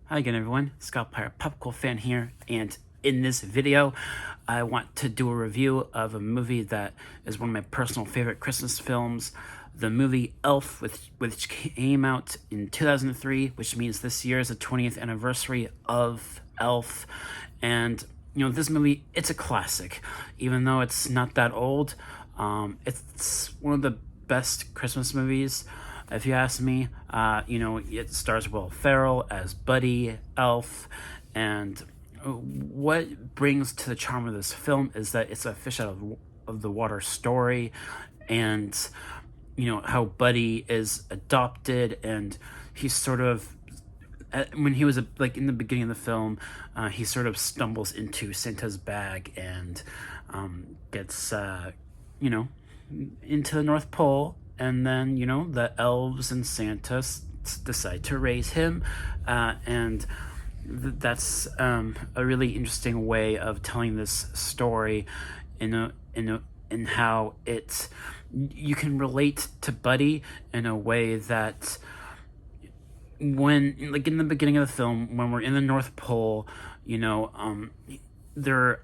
Hi again, everyone. Scott Pyre, Popcorn fan here, and in this video, I want to do a review of a movie that is one of my personal favorite Christmas films, the movie Elf, which came out in 2003, which means this year is the 20th anniversary of Elf, and this movie, it's a classic, even though it's not that old. It's one of the best Christmas movies, if you ask me. It stars Will Ferrell as Buddy Elf, and what brings to the charm of this film is that it's a fish out of the water story, and how Buddy is adopted, and he's sort of when he was like in the beginning of the film, he sort of stumbles into Santa's bag and gets into the North Pole, and then the elves and Santa decide to raise him, and that's a really interesting way of telling this story in how you can relate to Buddy in a way that when, like, in the beginning of the film, when we're in the North Pole, there are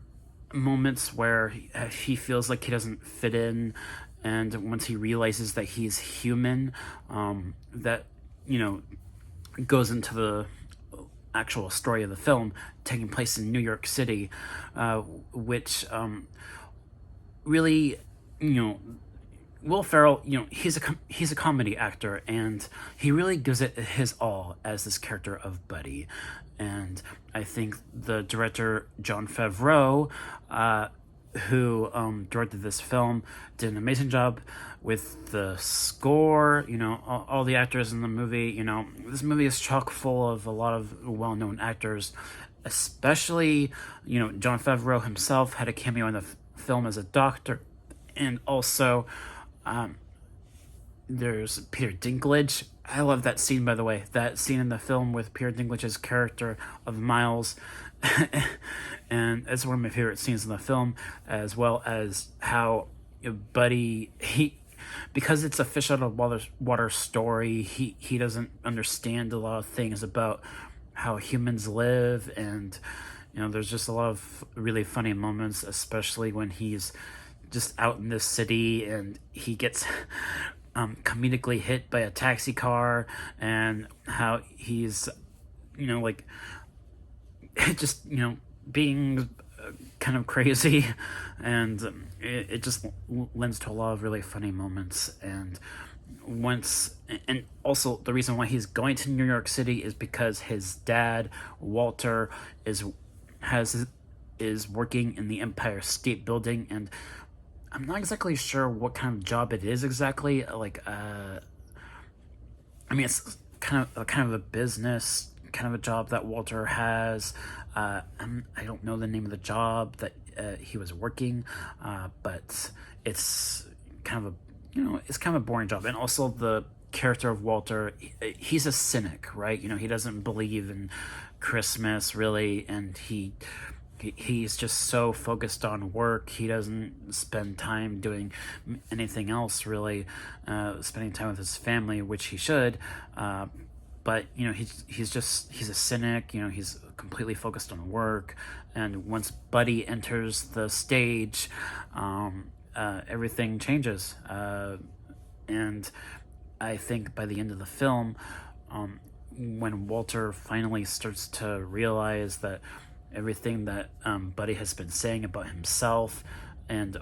moments where he feels like he doesn't fit in, and once he realizes that he's human, that goes into the actual story of the film taking place in New York City, which really, Will Ferrell, he's a comedy actor, and he really gives it his all as this character of Buddy. And I think the director Jon Favreau, who directed this film, did an amazing job with the score. All the actors in the movie. This movie is chock full of a lot of well-known actors, especially Jon Favreau himself had a cameo in the film as a doctor, and also there's Peter Dinklage. I love that scene, by the way. That scene in the film with Peter Dinklage's character of Miles. And it's one of my favorite scenes in the film, as well as how Buddy, because it's a fish out of water story, he doesn't understand a lot of things about how humans live, and there's just a lot of really funny moments, especially when he's just out in this city and he gets comedically hit by a taxi car, and how he's just being kind of crazy, and it just lends to a lot of really funny moments. And also the reason why he's going to New York City is because his dad, Walter, is working in the Empire State Building, and I'm not exactly sure what kind of job it is exactly. It's kind of a business kind of a job that Walter has. I don't know the name of the job that he was working, but it's kind of a boring job. And also the character of Walter, he's a cynic, right? He doesn't believe in Christmas really, and he's just so focused on work. He doesn't spend time doing anything else really, spending time with his family, which he should. But he's a cynic. He's completely focused on work. And once Buddy enters the stage, everything changes. And I think by the end of the film, when Walter finally starts to realize that everything that Buddy has been saying about himself, and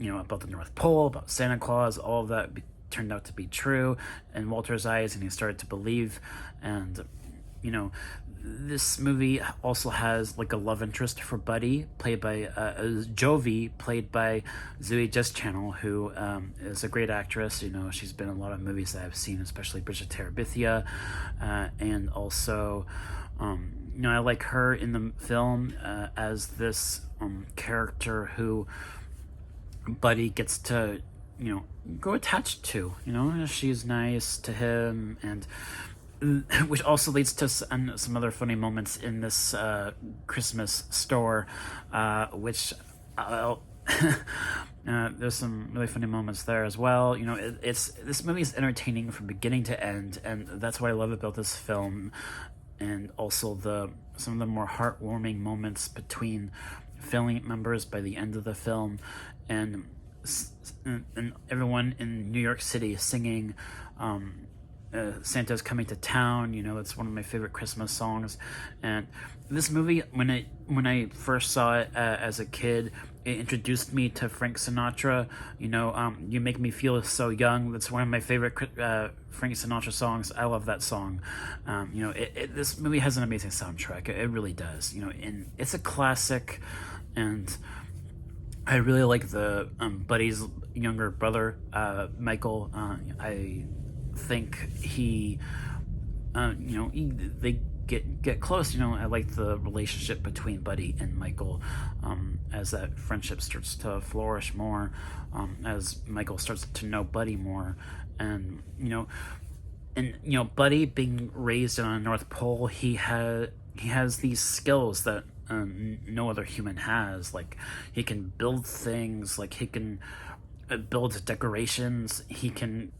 about the North Pole, about Santa Claus, all of that turned out to be true in Walter's eyes, and he started to believe. And this movie also has like a love interest for Buddy, played by Jovi, played by Zooey Deschanel, who is a great actress. She's been in a lot of movies that I've seen, especially Bridget Terabithia, and also I like her in the film as this character who Buddy gets to grow attached to. She's nice to him, and which also leads to some other funny moments in this Christmas store, which there's some really funny moments there as well. This movie is entertaining from beginning to end, and that's what I love about this film. and also some of the more heartwarming moments between family members by the end of the film, and and everyone in New York City singing Santa's Coming to Town. It's one of my favorite Christmas songs. And this movie, when I first saw it as a kid, it introduced me to Frank Sinatra. You Make Me Feel So Young. That's one of my favorite Frank Sinatra songs. I love that song. This movie has an amazing soundtrack. It really does. And it's a classic, and I really like the Buddy's younger brother, Michael. I think they get close. I like the relationship between Buddy and Michael, as that friendship starts to flourish more, as Michael starts to know Buddy more. And Buddy, being raised on a North Pole, he has these skills that no other human has. Like, he can build things, like he can build decorations, he can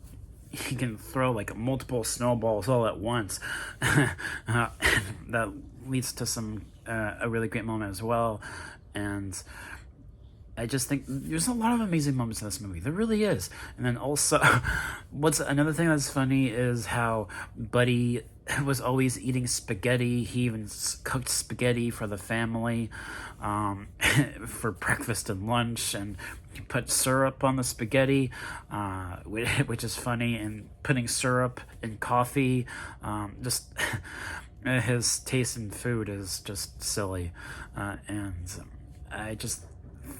throw like multiple snowballs all at once. That leads to a really great moment as well. And I just think there's a lot of amazing moments in this movie. There really is. And then also, what's another thing that's funny is how Buddy was always eating spaghetti. He even cooked spaghetti for the family for breakfast and lunch, and he put syrup on the spaghetti, which is funny, and putting syrup in coffee. Just his taste in food is just silly. And I just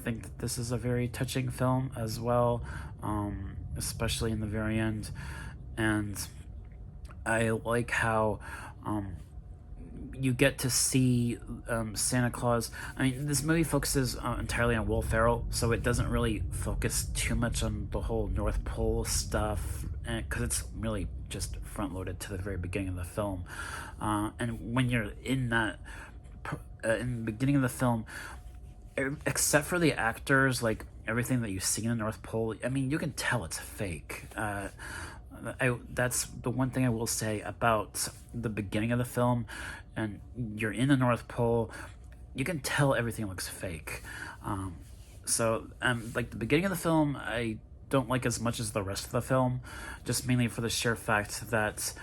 think that this is a very touching film as well, especially in the very end. And I like how you get to see Santa Claus. I mean, this movie focuses entirely on Will Ferrell, so it doesn't really focus too much on the whole North Pole stuff, because it's really just front-loaded to the very beginning of the film. And when you're in the beginning of the film, except for the actors, like everything that you see in the North Pole, I mean, you can tell it's fake. That's the one thing I will say about the beginning of the film, and you're in the North Pole, you can tell everything looks fake. Like the beginning of the film, I don't like as much as the rest of the film, just mainly for the sheer fact that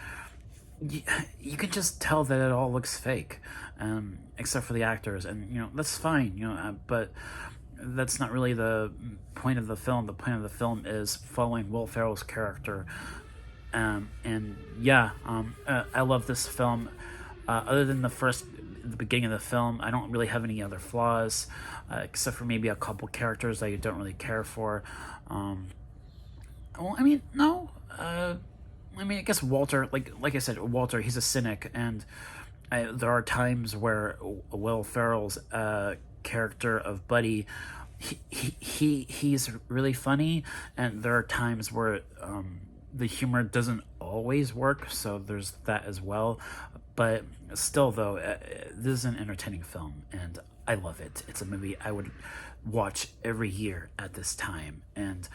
you can just tell that it all looks fake, except for the actors, and that's fine, but that's not really the point of the film. The point of the film is following Will Ferrell's character, I love this film. Other than the beginning of the film, I don't really have any other flaws, except for maybe a couple characters that you don't really care for. I guess Walter, like I said, Walter, he's a cynic, and there are times where Will Ferrell's character of Buddy, he's really funny, and there are times where the humor doesn't always work, so there's that as well. But still, though, this is an entertaining film, and I love it. It's a movie I would watch every year at this time. And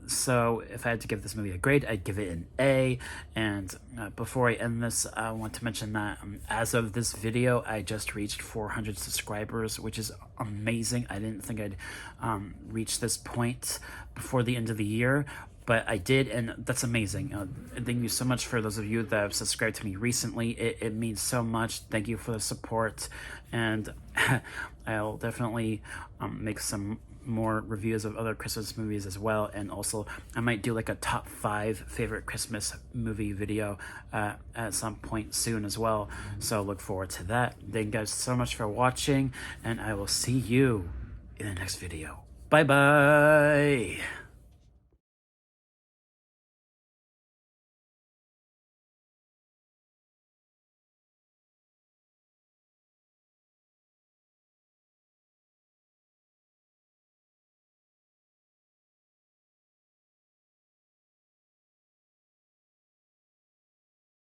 so if I had to give this movie a grade, I'd give it an A. And before I end this, I want to mention that as of this video, I just reached 400 subscribers, which is amazing. I didn't think I'd reach this point before the end of the year, but I did, and that's amazing. Thank you so much for those of you that have subscribed to me recently. It means so much. Thank you for the support, and I'll definitely make some more reviews of other Christmas movies as well, and also I might do like a top 5 favorite Christmas movie video at some point soon as well, so look forward to that. Thank you guys so much for watching, and I will see you in the next video. Bye bye.